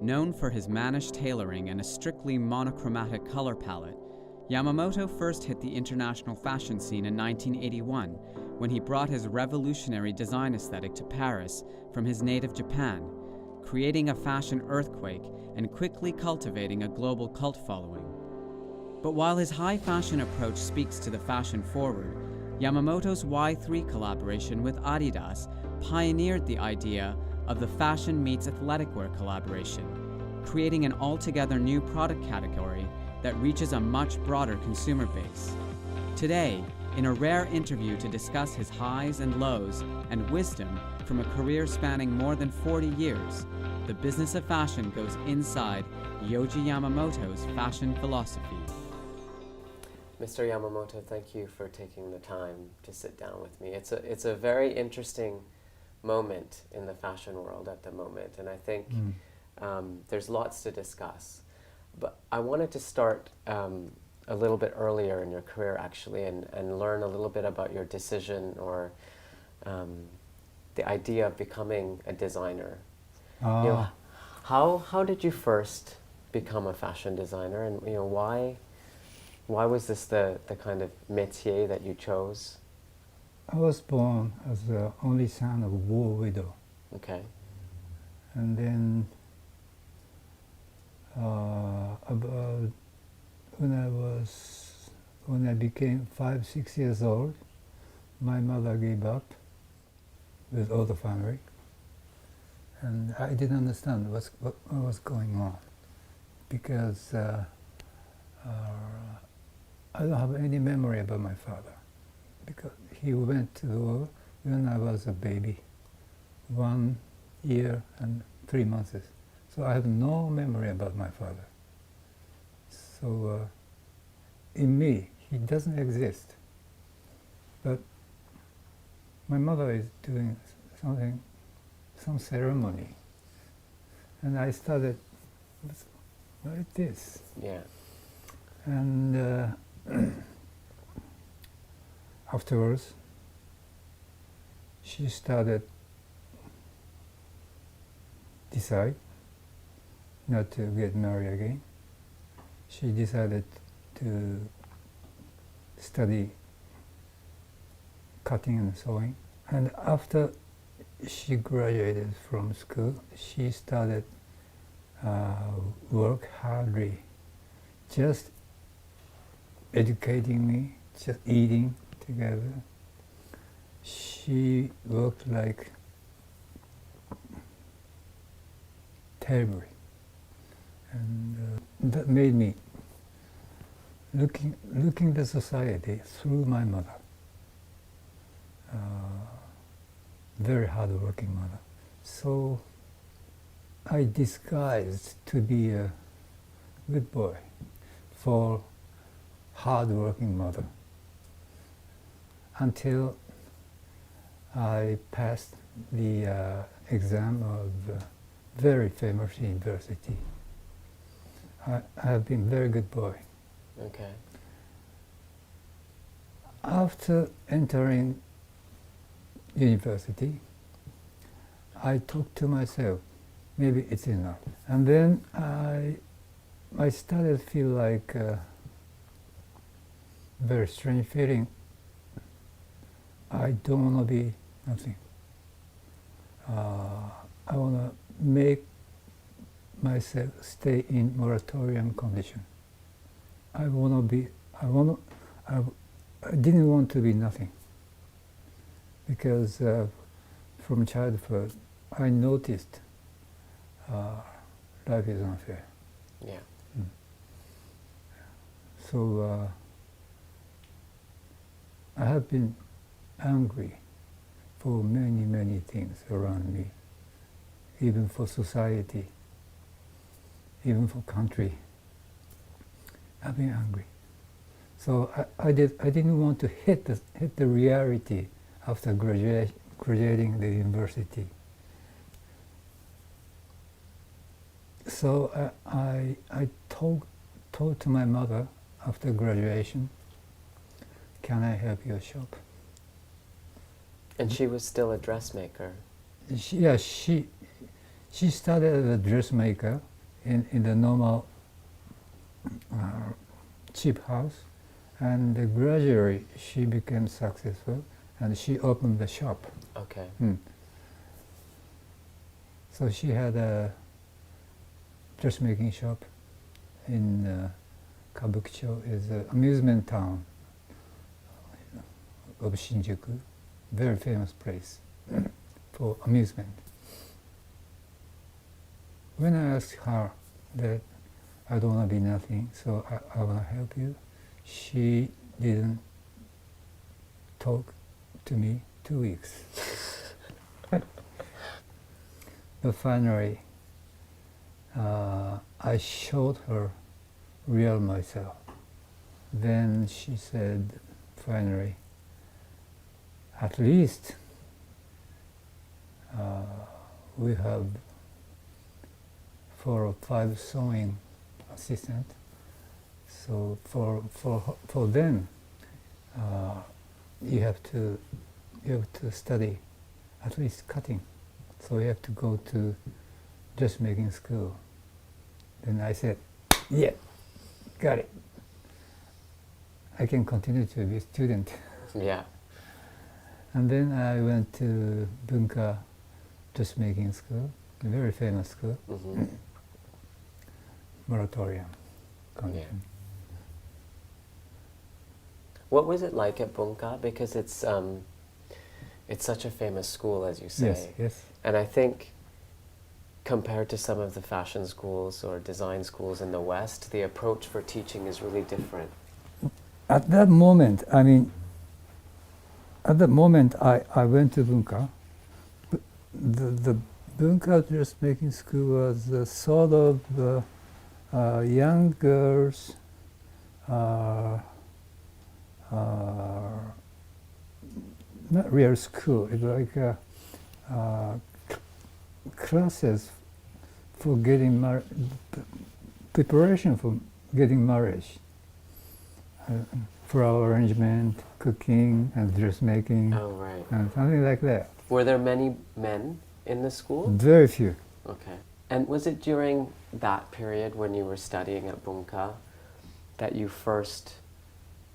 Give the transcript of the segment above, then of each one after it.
Known for his mannish tailoring and a strictly monochromatic color palette, Yamamoto first hit the international fashion scene in 1981 when he brought his revolutionary design aesthetic to Paris from his native Japan, creating a fashion earthquake and quickly cultivating a global cult following. But while his high fashion approach speaks to the fashion forward, Yamamoto's Y3 collaboration with Adidas pioneered the idea of the fashion meets athletic wear collaboration, creating an altogether new product category that reaches a much broader consumer base. Today, in a rare interview to discuss his highs and lows and wisdom from a career spanning more than 40 years, the business of fashion goes inside Yohji Yamamoto's fashion philosophy. Mr. Yamamoto, thank you for taking the time to sit down with me. It's a very interesting moment in the fashion world at the moment, and I think there's lots to discuss. But I wanted to start a little bit earlier in your career, actually, and learn a little bit about your decision or the idea of becoming a designer. You know, how did you first become a fashion designer, and why was this the kind of métier that you chose? I was born as the only son of a war widow. Okay. And then about when I became 5, 6 years old, my mother gave up with all the family, and I didn't understand what was going on, because I don't have any memory about my father, because he went to the war when I was a baby, 1 year and 3 months. So I have no memory about my father. So in me, he doesn't exist. But my mother is doing some ceremony, and I started, what is this? Yeah. And afterwards, she started decide not to get married again. She decided to study cutting and sewing. And after she graduated from school, she started work hardly, just educating me, just eating together. She worked like terribly, and that made me looking the society through my mother. Very hard-working mother. So I disguised to be a good boy for hard-working mother until I passed the exam of a very famous university. I have been a very good boy. Okay. After entering university, I talked to myself, maybe it's enough. And then I started to feel like a very strange feeling. I don't want to be nothing. I want to make myself stay in moratorium condition. I didn't want to be nothing, because from childhood I noticed life is unfair. Yeah. So I have been angry for many, many things around me, even for society, even for country. I've been angry. So I didn't want to hit the reality after graduating the university. So I told to my mother after graduation, can I help your shop? And she was still a dressmaker? She She started as a dressmaker in the normal cheap house, and gradually she became successful, and she opened the shop. Okay. So she had a dressmaking shop in Kabukicho, is an amusement town of Shinjuku, very famous place for amusement. When I asked her that I don't want to be nothing, so I want to help you, she didn't talk to me 2 weeks. But finally, I showed her real myself. Then she said, finally, at least we have 4 or 5 sewing assistants. So for them, you have to study at least cutting. So you have to go to dressmaking school. Then I said, yeah, got it. I can continue to be a student. Yeah. And then I went to Bunka dressmaking school, a very famous school, moratorium. Yeah. What was it like at Bunka? Because it's such a famous school, as you say. Yes, yes. And I think compared to some of the fashion schools or design schools in the West, the approach for teaching is really different. At that moment, I went to Bunka. The Bunka dressmaking school was sort of young girls, not real school, it's like classes for getting married, preparation for getting married. Flower arrangement, cooking, and dressmaking, Oh, right. and something like that. Were there many men in the school? Very few. Okay. And was it during that period when you were studying at Bunka that you first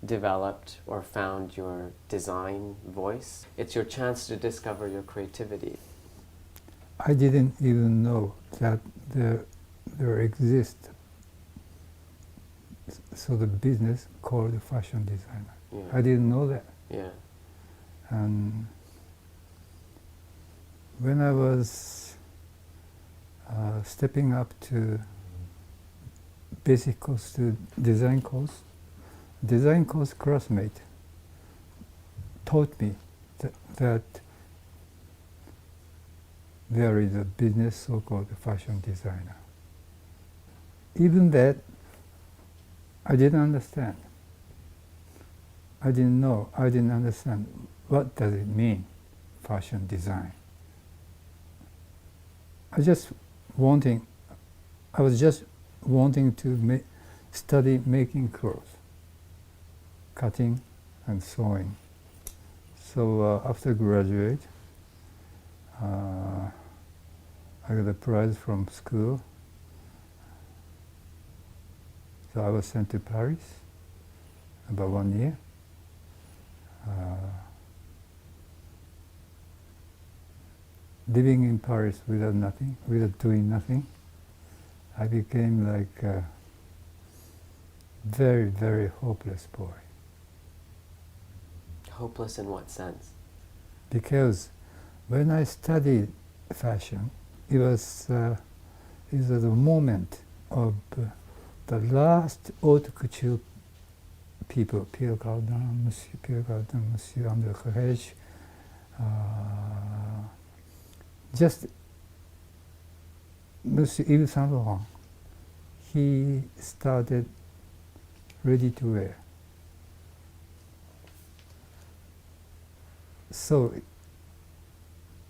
developed or found your design voice? It's your chance to discover your creativity. I didn't even know that there exists sort of business called fashion designer. Yeah. I didn't know that. Yeah. And when I was stepping up to basic course to design course classmate taught me that there is a business so-called fashion designer. Even that, I didn't understand. I didn't know, I didn't understand what does it mean, fashion design. I was just wanting to study making clothes, cutting and sewing. So after graduate, I got a prize from school. So I was sent to Paris about 1 year. Living in Paris without doing nothing, I became like a very, very hopeless boy. Hopeless in what sense? Because when I studied fashion, it was a moment of the last haute couture people, Pierre Cardin, Monsieur André Courrèges, just Monsieur Yves Saint Laurent. He started ready to wear. So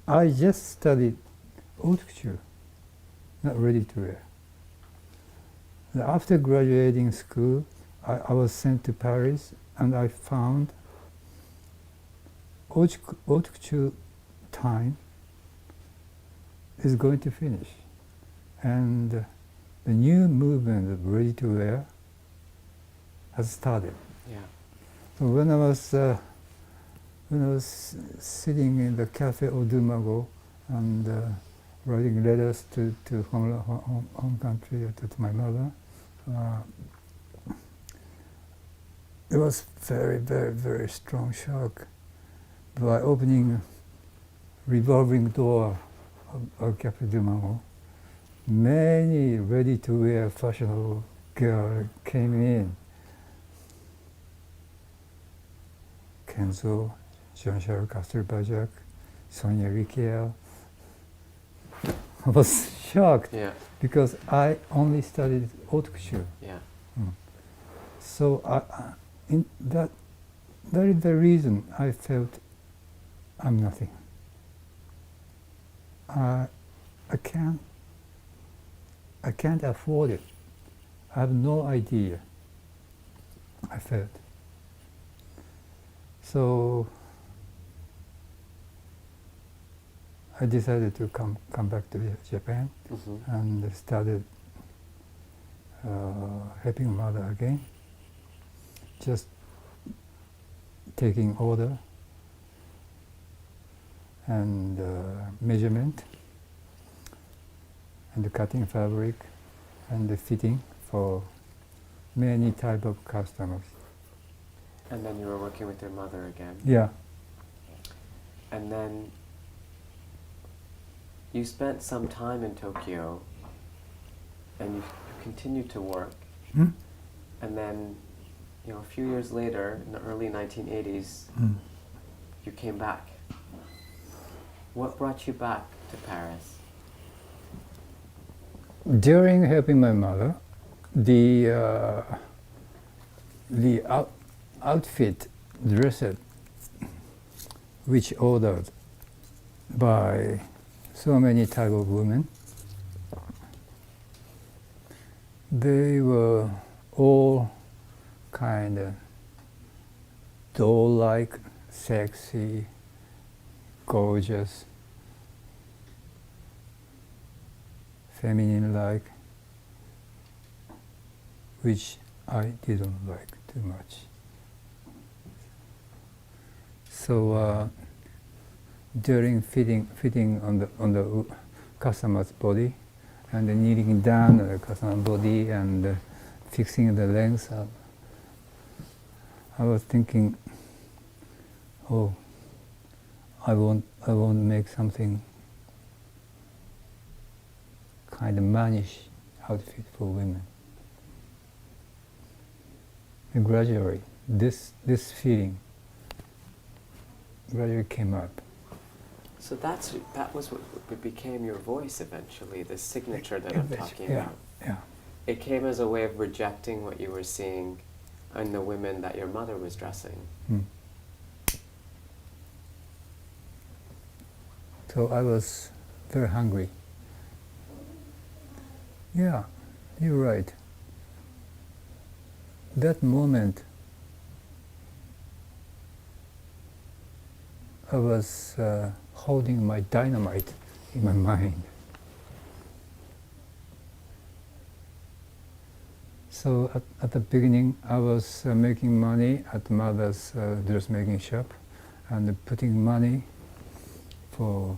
I just studied haute couture, not ready to wear. After graduating school, I was sent to Paris, and I found haute couture time is going to finish. And the new movement of ready-to-wear has started. Yeah. So when I was sitting in the cafe of Dumago and writing letters to home country, to my mother, it was very, very, very strong shock. By opening revolving door of Cafe Dumago, many ready-to-wear fashionable girls came in. Kenzo, Jean-Charles Castelbajac, Sonia Riquel. I was shocked because I only studied haute couture. Yeah. So that is the reason I felt I'm nothing. I can't afford it. I have no idea. I felt. So I decided to come back to Japan and started helping mother again. Just taking order and measurement and the cutting fabric and the fitting for many type of customers. And then you were working with your mother again. Yeah. And then you spent some time in Tokyo and you continued to work. And then, a few years later, in the early 1980s, you came back. What brought you back to Paris? During helping my mother, the outfit dressed, which ordered by so many type of women, they were all kind of doll-like, sexy, gorgeous, feminine-like, which I didn't like too much. So during fitting on the customer's body and kneeling down the customer's body and fixing the length, I was thinking, oh, I want make something kind of mannish outfit for women. And gradually, this feeling gradually came up. So that was what became your voice eventually, the signature that I'm talking about. Yeah. It came as a way of rejecting what you were seeing in the women that your mother was dressing. So I was very hungry. Yeah, you're right. That moment, I was holding my dynamite in my mind. So at the beginning, I was making money at mother's dressmaking shop and putting money for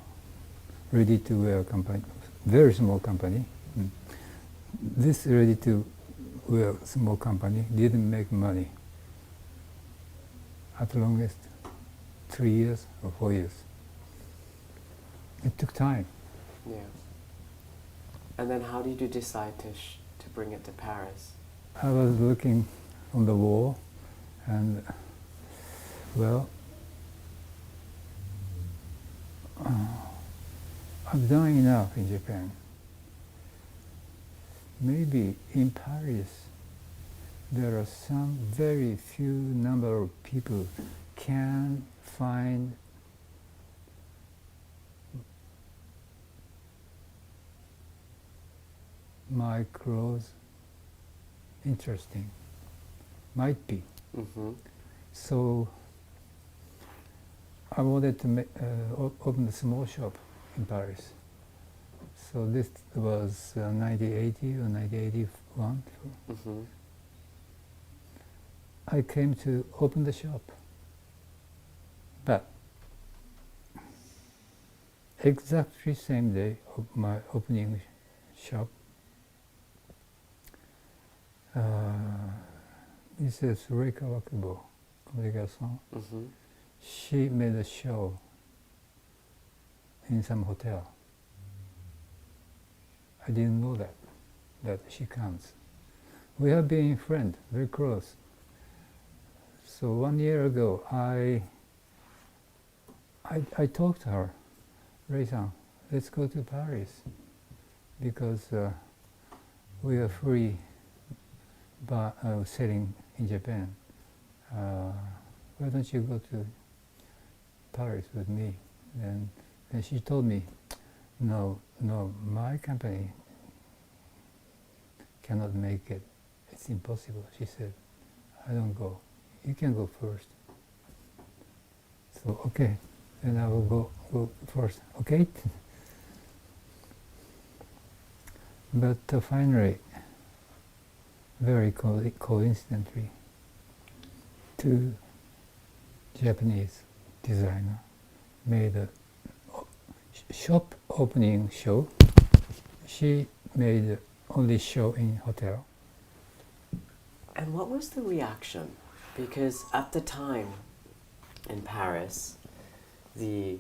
ready-to-wear company, very small company. This ready-to-wear small company didn't make money at longest 3 years or 4 years. It took time. Yeah. And then how did you decide to bring it to Paris? I was looking on the wall and, well, I've done enough in Japan. Maybe in Paris there are some very few number of people can find my clothes interesting. Might be. So I wanted to open a small shop in Paris. So this was 1980 or 1981. Mm-hmm. I came to open the shop. But exactly same day of my opening shop, Mrs. Reika Wakubo, Communication, Mm-hmm. she made a show in some hotel. I didn't know that she comes. We have been friends, very close. So 1 year ago, I talked to her, Rei-san, let's go to Paris because we are free selling in Japan. Why don't you go to Paris with me? And she told me, no, my company cannot make it. It's impossible. She said, I don't go. You can go first. So, okay, then I will go first, okay? But finally, very coincidentally, two Japanese designers made a shop opening show. She made only show in hotel. And what was the reaction? Because at the time in Paris, the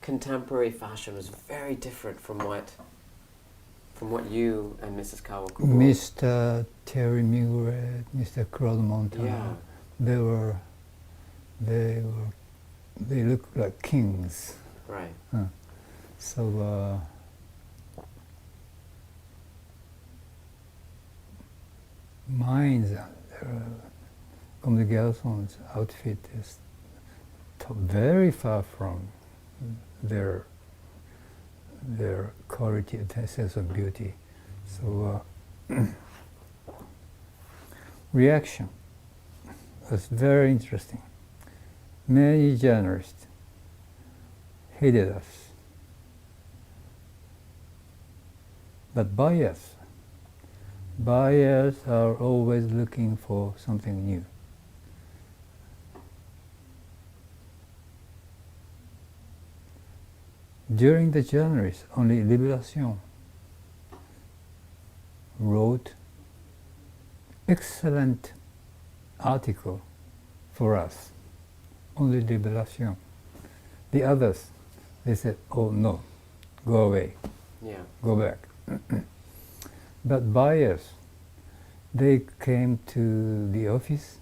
contemporary fashion was very different from what you and Mrs. Kawakubo. Mr. Terry Miguel, Mr. Claude Montana, Yeah. they looked like kings. Right. So mine's Comme des Garçons' outfit is very far from their quality and sense of beauty. So reaction was very interesting. Many journalists hated us, but buyers are always looking for something new. During the journalists, only Libération wrote excellent article for us. Only Libération. The others, they said, oh no, go away, go back. But buyers, they came to the office.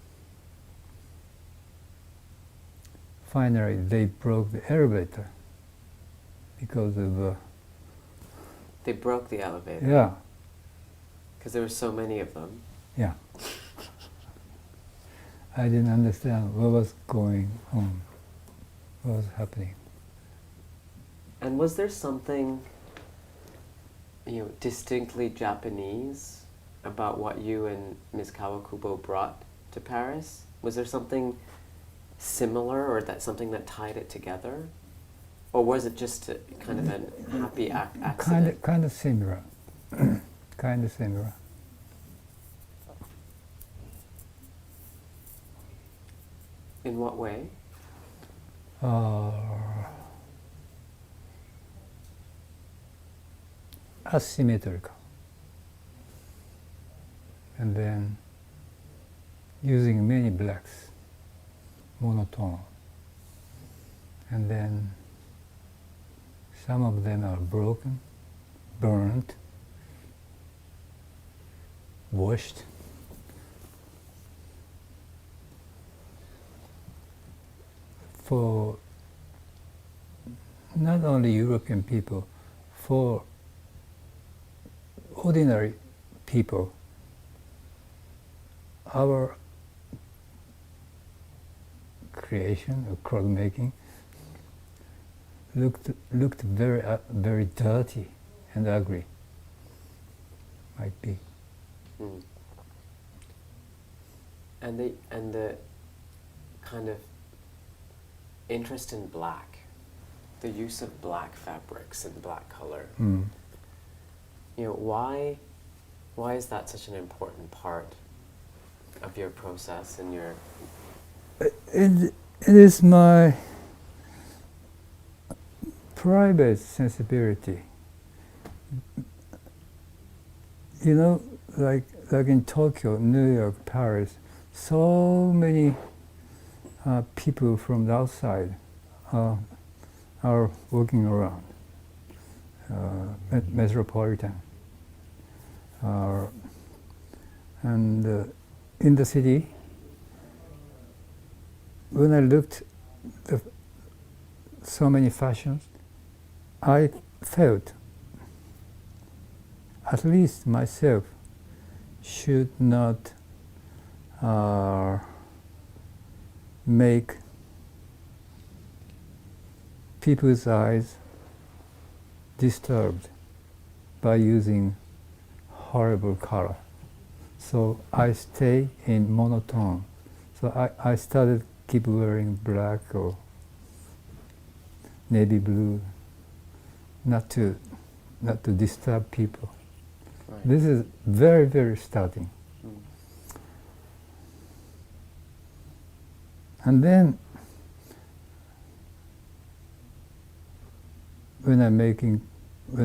Finally, they broke the elevator because of... They broke the elevator? Yeah. Because there were so many of them? Yeah. I didn't understand what was going on, what was happening. And was there something, distinctly Japanese about what you and Ms. Kawakubo brought to Paris? Was there something similar, or something that tied it together? Or was it just kind of a happy accident? Kind of similar. Kind of similar. In what way? Asymmetrical. And then using many blacks, monotone. And then some of them are broken, burned, washed. For not only European people, for ordinary people, our creation of cloth making looked very dirty and ugly. Might be. Mm. And the kind of interest in black the use of black fabrics and black color. Mm. You know, why is that such an important part of your process and your... It is my private sensibility. You know, like in Tokyo, New York, Paris, so many people from the outside are walking around, metropolitan. And in the city, when I looked at so many fashions, I felt at least myself should not make people's eyes disturbed by using horrible color. So I stay in monotone. So I started keep wearing black or navy blue, not to disturb people. Right. This is very, very starting. Mm. And then when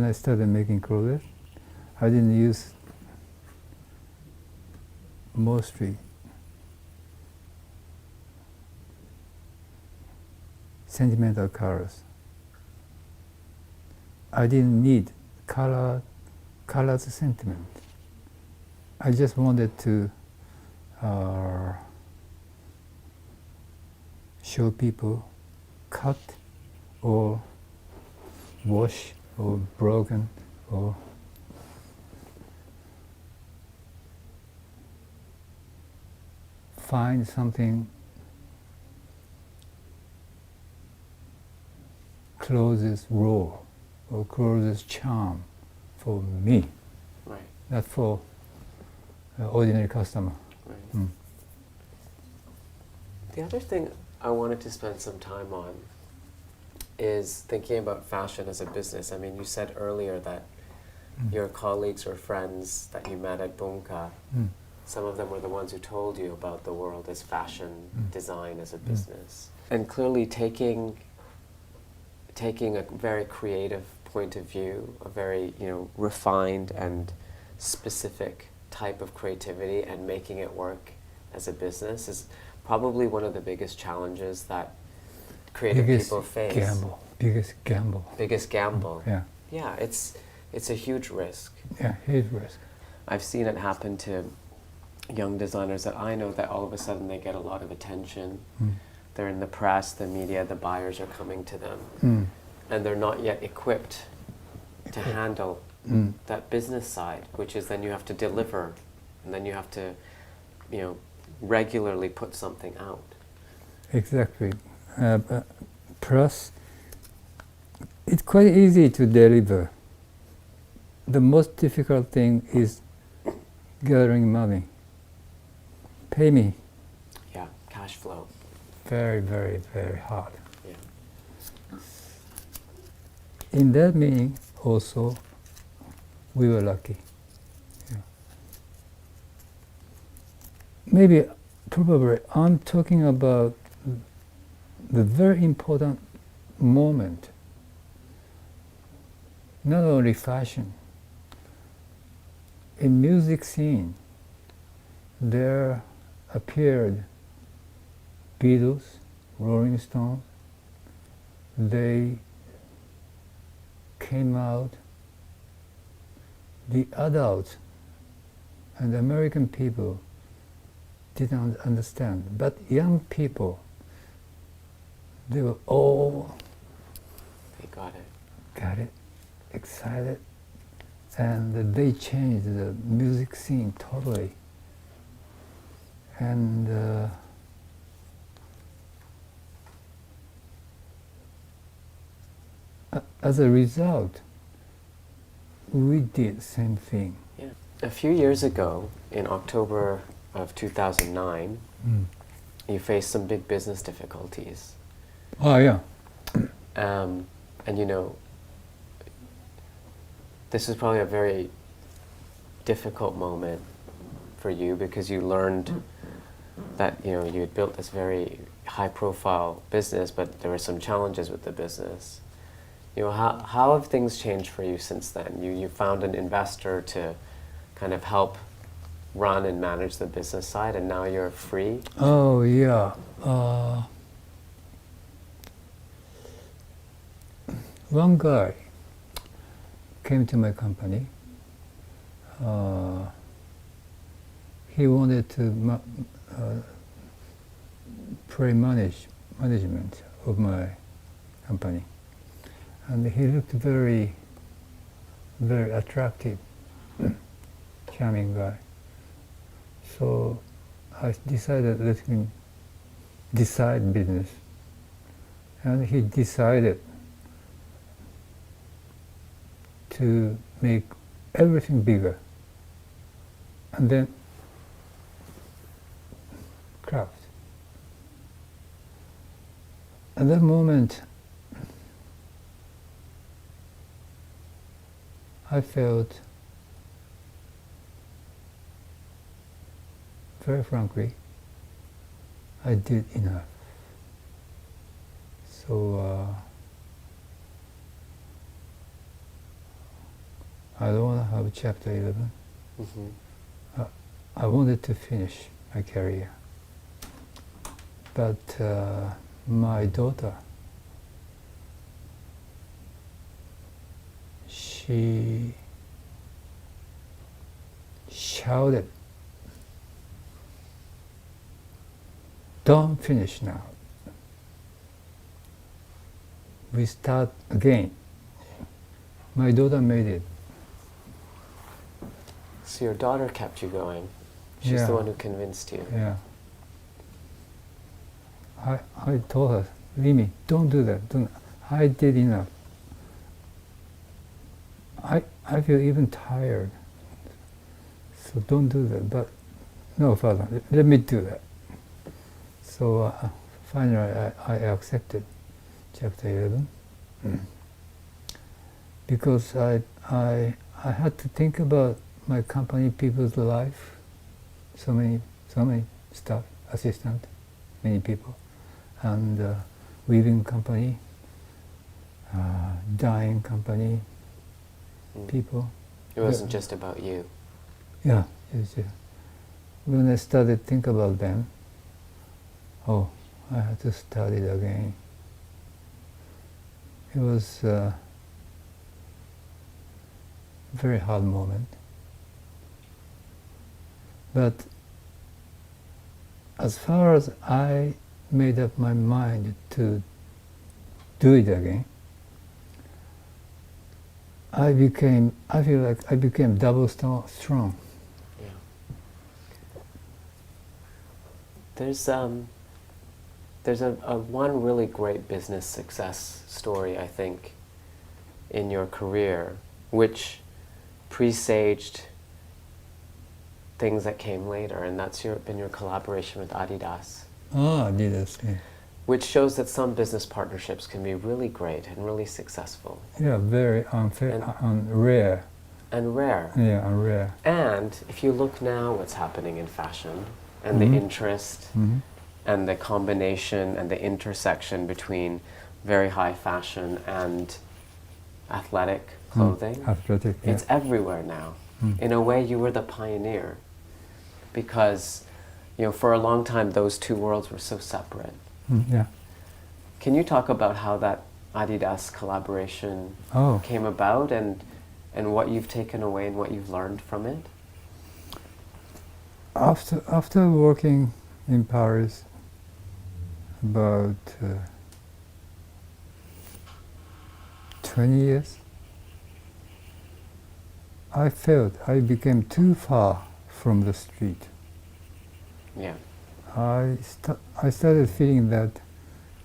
I started making clothes, I didn't use mostly sentimental colors. I didn't need colors sentiment. I just wanted to show people cut or wash or broken or find something clothes raw or clothes charm for me, Right. not for ordinary customer. Right. Mm. The other thing I wanted to spend some time on is thinking about fashion as a business. I mean, you said earlier that your colleagues or friends that you met at Bunka, some of them were the ones who told you about the world as fashion design as a business. And clearly taking a very creative point of view, a very refined and specific type of creativity and making it work as a business is probably one of the biggest challenges that creative people face. Biggest gamble. Biggest gamble. Yeah. Yeah, it's a huge risk. Yeah, huge risk. I've seen it happen to young designers that I know, that all of a sudden they get a lot of attention. They're in the press, the media, the buyers are coming to them. And they're not yet equipped to handle that business side, which is then you have to deliver, and then you have to, regularly put something out. Exactly. Plus, it's quite easy to deliver. The most difficult thing is gathering money. Pay me. Yeah, cash flow. Very, very, very hard. Yeah. In that meaning, also, we were lucky. Yeah. Maybe, probably, I'm talking about the very important moment. Not only fashion. In music scene, there appeared Beatles, Rolling Stones. They came out. The adults and the American people didn't understand, but young people, they were all They got it, excited, and they changed the music scene totally. And as a result, we did the same thing. Yeah. A few years ago, in October of 2009, you faced some big business difficulties. Oh yeah. And you know, this is probably a very difficult moment for you because you learned that, you know, you had built this very high-profile business, but there were some challenges with the business. You know, how have things changed for you since then? You found an investor to kind of help run and manage the business side, and now you're free? Oh, yeah. One guy came to my company. He wanted to management of my company, and he looked very, very attractive, charming guy. So I decided let him decide business, and he decided to make everything bigger, and then craft. At that moment, I felt, very frankly, I did enough. So I don't want to have chapter 11. Mm-hmm. I wanted to finish my career. But my daughter, she shouted, "Don't finish now. We start again." My daughter made it. So your daughter kept you going. She's Yeah. the one who convinced you. Yeah. I told her, Rimi, don't do that. Don't. I did enough. I feel even tired. So don't do that. But no, Father, let me do that. So finally I accepted chapter 11. Because I had to think about my company, people's life, so many staff, assistant, many people, and weaving company, dyeing company, people. It wasn't just about you. Yeah, when I started to think about them, oh, I had to start it again. It was a very hard moment. But as far as I made up my mind to do it again, I feel like I became double strong. Yeah. There's a one really great business success story, I think, in your career, which presaged things that came later, and that's been your collaboration with Adidas. Ah, Adidas, yeah. Which shows that some business partnerships can be really great and really successful. Yeah, very unfair, rare. And rare. Yeah, and rare. And if you look now what's happening in fashion, and the interest, and the combination and the intersection between very high fashion and athletic clothing, Athletic, yeah. it's everywhere now. In a way, you were the pioneer, because, you know, for a long time those two worlds were so separate. Yeah. Can you talk about how that Adidas collaboration came about, and what you've taken away and what you've learned from it? After working in Paris about 20 years, I felt I became too far from the street. Yeah. I started feeling that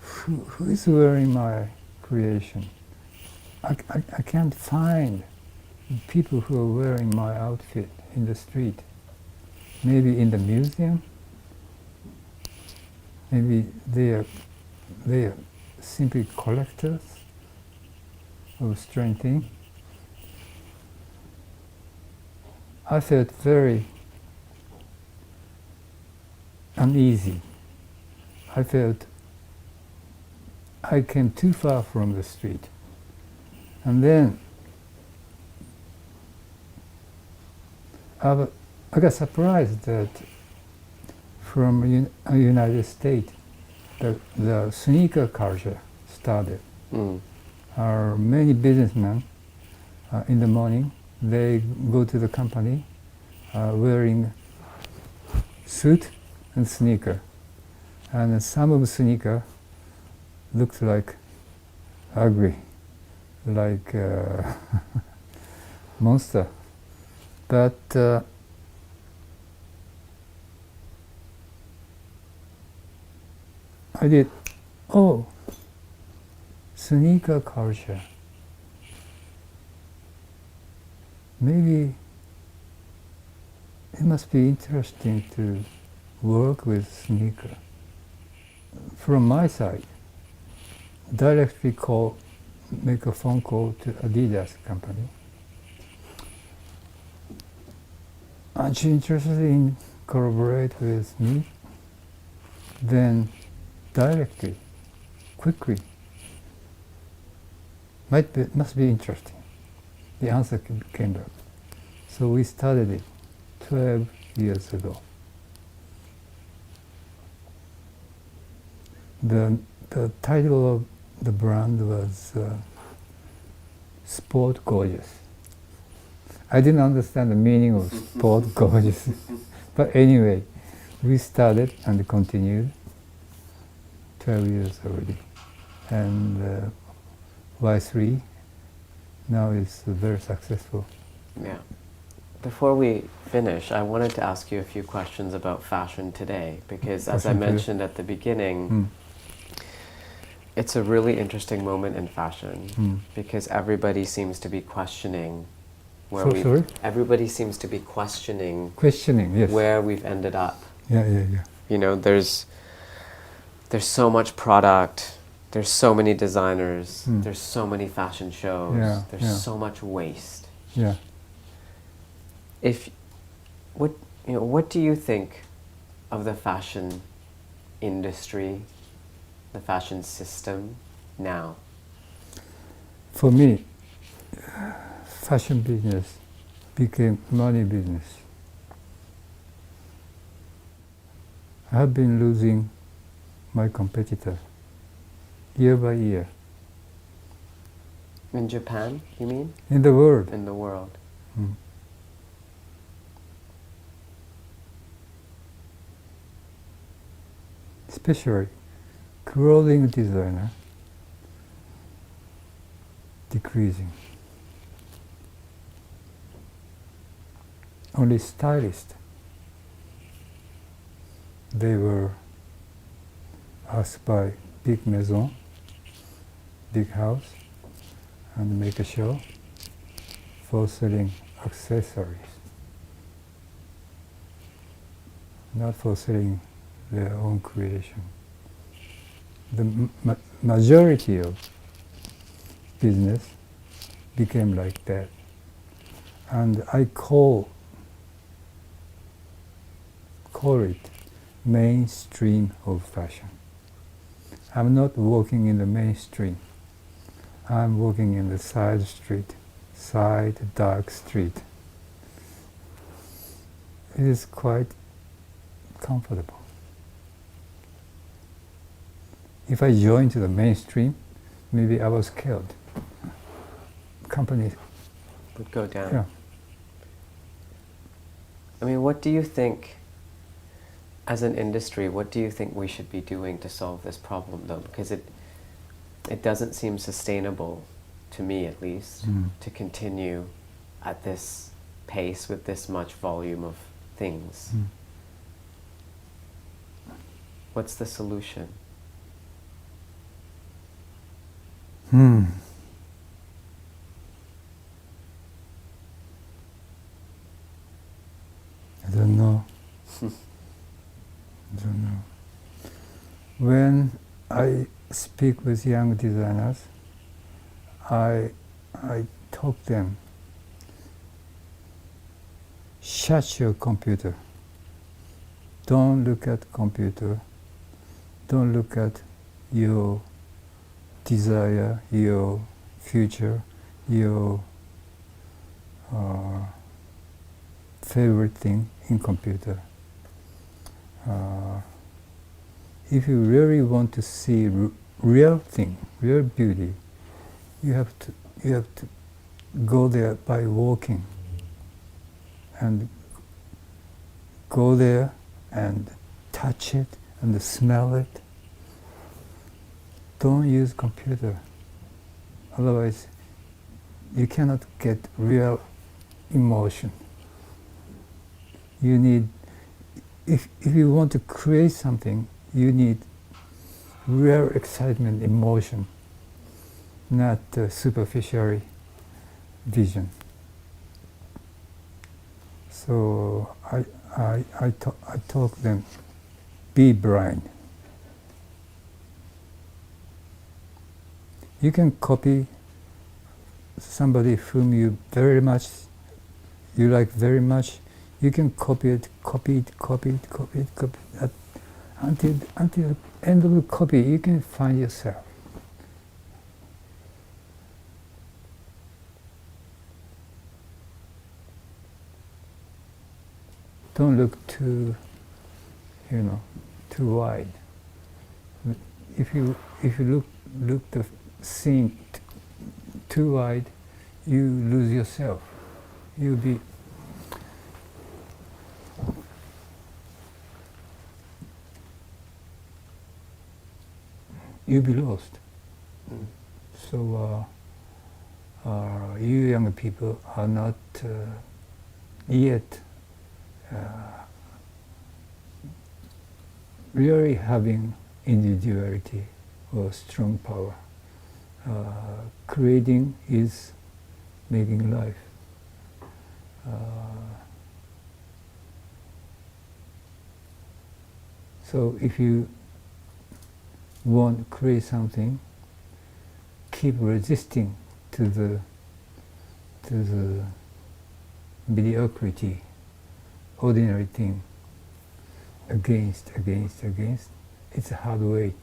who is wearing my creation? I can't find people who are wearing my outfit in the street. Maybe in the museum. Maybe they are simply collectors. of strange thing. I felt very uneasy. I felt I came too far from the street. And then I got surprised that from United States, the sneaker culture started. Many businessmen in the morning, they go to the company wearing suit and sneaker. And some of the sneaker looked like ugly, like monster. But I did, oh, sneaker culture. Maybe it must be interesting to work with sneaker. From my side, directly make a phone call to Adidas company. Aren't you interested in collaborate with me? Then directly, quickly, must be interesting. The answer came back. So we started it 12 years ago. The title of the brand was Sport Gorgeous. I didn't understand the meaning of Sport Gorgeous. But anyway, we started and continued 12 years already. And Y3 now is very successful. Yeah. Before we finish, I wanted to ask you a few questions about fashion today, because as I mentioned at the beginning, it's a really interesting moment in fashion, because everybody seems to be questioning everybody seems to be questioning yes. where we've ended up. Yeah. You know, there's so much product, there's so many designers, there's so many fashion shows, there's so much waste. Yeah. What do you think of the fashion industry, the fashion system now? For me, fashion business became money business. I have been losing my competitor year by year. In Japan, you mean? In the world. In the world. Especially clothing designer decreasing. Only stylists, they were asked by big maison, big house, and make a show for selling accessories, not for selling their own creation. The majority of business became like that. And I call it mainstream of fashion. I'm not walking in the mainstream. I'm walking in the side street, dark street. It is quite comfortable. If I joined to the mainstream, maybe I was killed. Company would go down. Yeah. I mean, what do you think, as an industry, what do you think we should be doing to solve this problem, though? Because it doesn't seem sustainable, to me at least, to continue at this pace with this much volume of things. What's the solution? I don't know. When I speak with young designers, I I taught them, shut your computer. Don't look at computer. Don't look at your desire, your future, your favorite thing in computer. If you really want to see real thing, real beauty, you have to go there by walking, and go there and touch it and smell it. Don't use computer, otherwise you cannot get real emotion. You need, if you want to create something, you need real excitement, emotion, not superficial vision. So I taught them, be blind. You can copy somebody whom you like very much. You can copy it until the end of the copy. You can find yourself. Don't look too wide. If you look the scene too wide, you lose yourself. You'll be lost. Mm. So you young people are not yet really having individuality or strong power. Creating is making life. So if you want to create something, keep resisting to the mediocrity, ordinary thing, against. It's a hard way.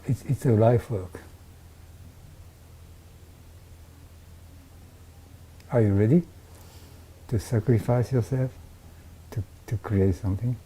It's a life work. Are you ready to sacrifice yourself to create something?